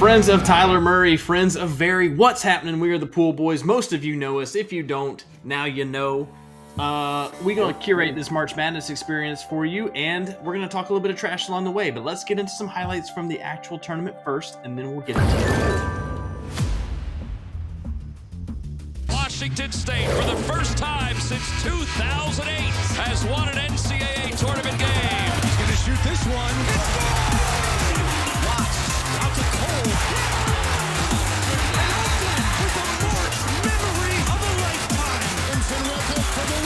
Friends of Tyler Murray, friends of Vari, what's happening? We are the Pool Boys. Most of you know us. If you don't, now you know. We're going to curate this March Madness experience for you, and we're going to talk a little bit of trash along the way. But let's get into some highlights from the actual tournament first, and then we'll get into it. Washington State, for the first time since 2008, has won an NCAA tournament game. He's going to shoot this one. Out to Cole. With the March memory of a lifetime. Vincent Wilson for the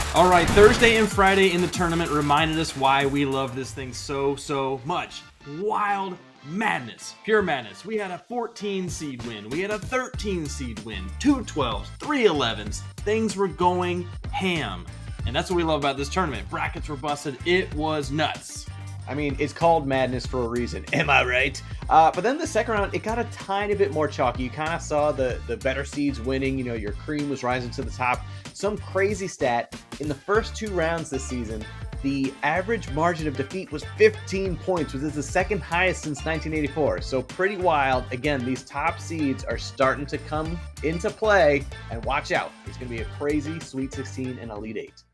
lead. All right, Thursday and Friday in the tournament reminded us why we love this thing so much. Wild madness, pure madness. We had a 14 seed win. We had a 13 seed win, 2 12s, 3 11s. Things were going ham. And that's what we love about this tournament. Brackets were busted. It was nuts. I mean, it's called madness for a reason. Am I right? But then the second round, it got a tiny bit more chalky. You kind of saw the better seeds winning. You know, your cream was rising to the top. Some crazy stat. In the first 2 rounds this season, the average margin of defeat was 15 points, which is the second highest since 1984. So pretty wild. Again, these top seeds are starting to come into play. And watch out. It's going to be a crazy Sweet 16 and Elite 8.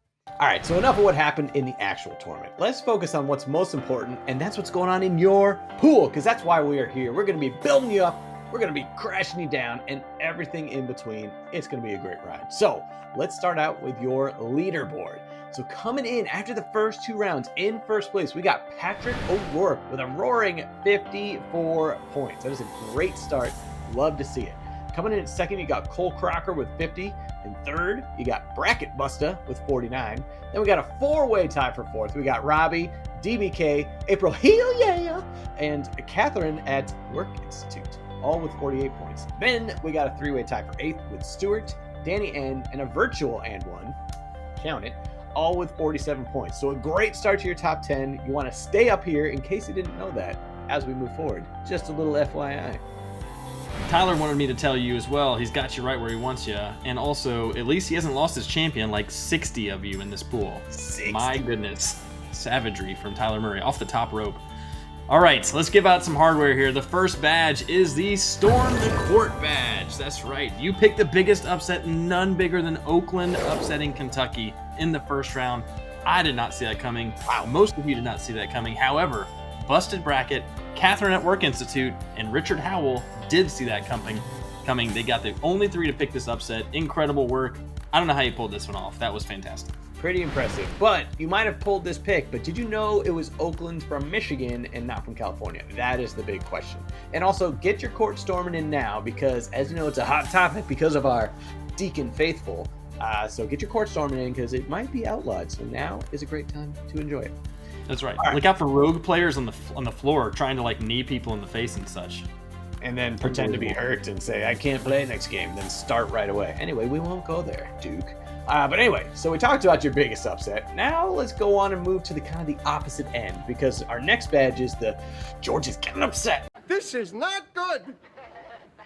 All right, so enough of what happened in the actual tournament. Let's focus on what's most important, and that's what's going on in your pool, because that's why we are here. We're going to be building you up, we're going to be crashing you down, and everything in between. It's going to be a great ride. So let's start out with your leaderboard. So coming in after the first 2 rounds, in first place, we got Patrick O'Rourke with a roaring 54 points. That is a great start. Love to see it. Coming in at second, you got Cole Crocker with 50. In third, you got Bracket Busta with 49. Then we got a 4-way tie for fourth. We got Robbie, DBK, April Heel Yeah, and Catherine at Work Institute, all with 48 points. Then we got a 3-way tie for eighth with Stuart, Danny N, and a virtual and one, count it, all with 47 points. So a great start to your top 10. You want to stay up here in case you didn't know that as we move forward. Just a little FYI. Tyler wanted me to tell you as well, he's got you right where he wants you. And also, at least he hasn't lost his champion, like 60 of you in this pool. 60. My goodness. Savagery from Tyler Murray off the top rope. All right, so let's give out some hardware here. The first badge is the Storm the Court badge. That's right. You picked the biggest upset, none bigger than Oakland upsetting Kentucky in the first round. I did not see that coming. Wow, most of you did not see that coming. However, Busted Bracket, Catherine at Work Institute, and Richard Howell did see that coming. They got the only 3 to pick this upset. Incredible work. I don't know how you pulled this one off. That was fantastic. Pretty impressive. But you might have pulled this pick, but did you know it was Oakland from Michigan and not from California? That is the big question. And also, get your court storming in now because, as you know, it's a hot topic because of our Deacon Faithful. So get your court storming in because it might be outlawed. So now is a great time to enjoy it. That's right. Look out for rogue players on the floor trying to like knee people in the face and such. And then pretend to be hurt and say, I can't play next game, then start right away. Anyway, we won't go there, Duke. But anyway, so we talked about your biggest upset. Now let's go on and move to the kind of the opposite end because our next badge is the George is getting upset. This is not good.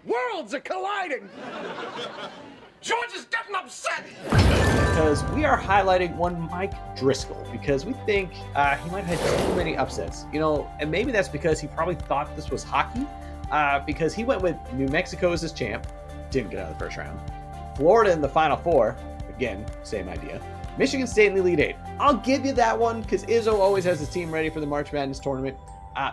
Worlds are colliding. George is getting upset. Because we are highlighting one Mike Driscoll because we think he might have had too many upsets. You know, and maybe that's because he probably thought this was hockey because he went with New Mexico as his champ, didn't get out of the first round. Florida in the Final Four, again, same idea. Michigan State in the Elite 8. I'll give you that one because Izzo always has his team ready for the March Madness tournament.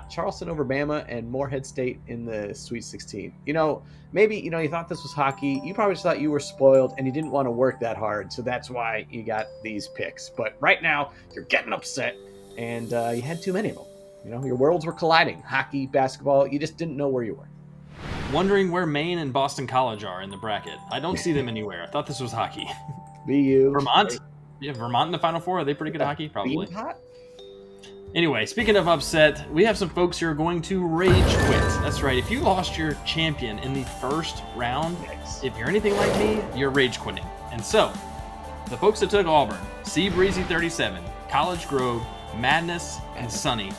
Charleston over Bama and Morehead State in the Sweet 16. You know, maybe, you thought this was hockey. You probably just thought you were spoiled and you didn't want to work that hard. So that's why you got these picks. But right now, you're getting upset and you had too many of them. You know, your worlds were colliding. Hockey, basketball, you just didn't know where you were. Wondering where Maine and Boston College are in the bracket. I don't see them anywhere. I thought this was hockey. BU. Vermont? Yeah, Vermont in the Final Four. Are they pretty good at hockey? Probably. Hot? Anyway, speaking of upset, we have some folks who are going to rage quit. That's right. If you lost your champion in the first round, if you're anything like me, you're rage quitting. And so, the folks that took Auburn, Sea Breezy 37, College Grove, Madness, and Sunny,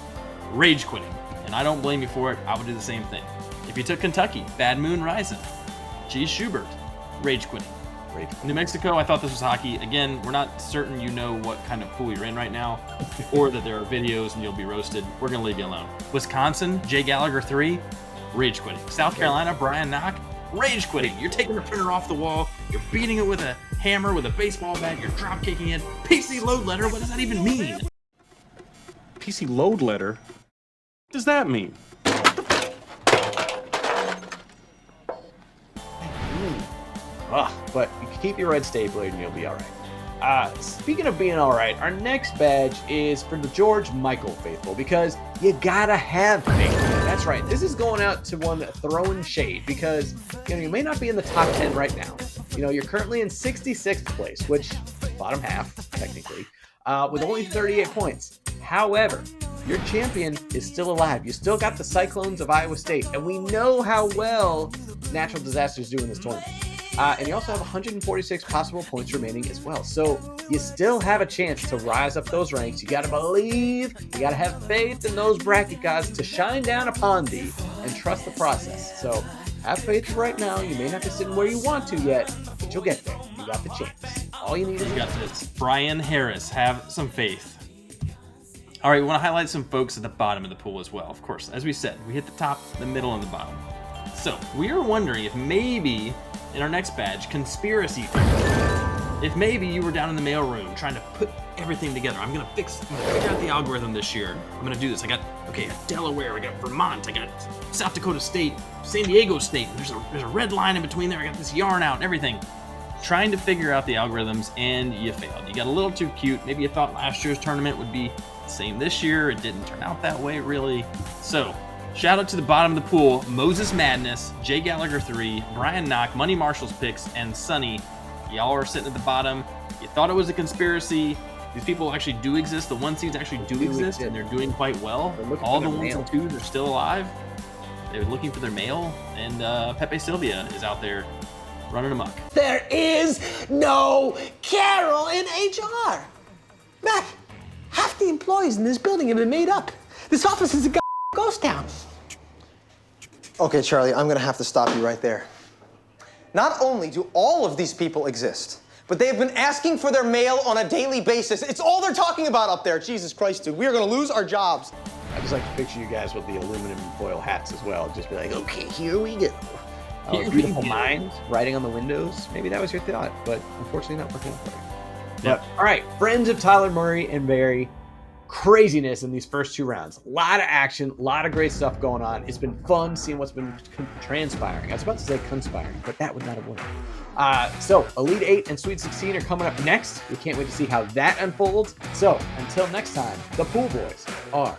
rage quitting. And I don't blame you for it. I would do the same thing. If you took Kentucky, Bad Moon Rising, G. Schubert, rage quitting. Rage. New Mexico, I thought this was hockey. Again, we're not certain you know what kind of pool you're in right now, or that there are videos and you'll be roasted. We're going to leave you alone. Wisconsin, Jay Gallagher 3, rage quitting. South Carolina, Brian Knock, rage quitting. You're taking the printer off the wall, you're beating it with a hammer, with a baseball bat, you're drop kicking it. PC load letter, what does that even mean? PC load letter? What does that mean? But you can keep your red stapler and you'll be all right. Speaking of being all right, our next badge is for the George Michael faithful, because you gotta have faith. That's right. This is going out to one throwing shade, because you may not be in the top 10 right now. You're currently in 66th place, which bottom half technically, with only 38 points. However, your champion is still alive. You still got the Cyclones of Iowa State, and we know how well natural disasters do in this tournament. And you also have 146 possible points remaining as well. So you still have a chance to rise up those ranks. You got to believe, you got to have faith in those bracket gods to shine down upon thee and trust the process. So have faith right now. You may not be sitting where you want to yet, but you'll get there. You got the chance. All you need is you got this. Brian Harris, have some faith. All right, we want to highlight some folks at the bottom of the pool as well. Of course, as we said, we hit the top, the middle, and the bottom. So we are wondering if maybe in our next badge, conspiracy theory, if maybe you were down in the mailroom trying to put everything together. I'm gonna figure out the algorithm this year. I'm gonna do this. I got Delaware, I got Vermont, I got South Dakota State, San Diego State. There's a red line in between there. I got this yarn out and everything. Trying to figure out the algorithms, and you failed. You got a little too cute. Maybe you thought last year's tournament would be the same this year. It didn't turn out that way, really. So shout out to the bottom of the pool: Moses Madness, Jay Gallagher 3, Brian Knock, Money Marshall's Picks, and Sunny. Y'all are sitting at the bottom. You thought it was a conspiracy. These people actually do exist. The 1 seeds actually do exist, and they're doing quite well. All the 1s and 2s are still alive. They're looking for their mail, and Pepe Sylvia is out there running amok. There is no Carol in HR. Mac, half the employees in this building have been made up. This office is a ghost town. Okay, Charlie, I'm gonna have to stop you right there. Not only do all of these people exist, but they have been asking for their mail on a daily basis. It's all they're talking about up there. Jesus Christ, dude. We are gonna lose our jobs. I just like to picture you guys with the aluminum foil hats as well. Just be like, okay, here we go. Beautiful mind writing on the windows. Maybe that was your thought, but unfortunately not working out for you. Yep. All right, friends of Tyler Murray and Vari, craziness in these first 2 rounds. A lot of action, a lot of great stuff going on. It's been fun seeing what's been transpiring. I was about to say conspiring, but that would not have worked. So Elite 8 and Sweet 16 are coming up next. We can't wait to see how that unfolds. So until next time, the Pool Boys are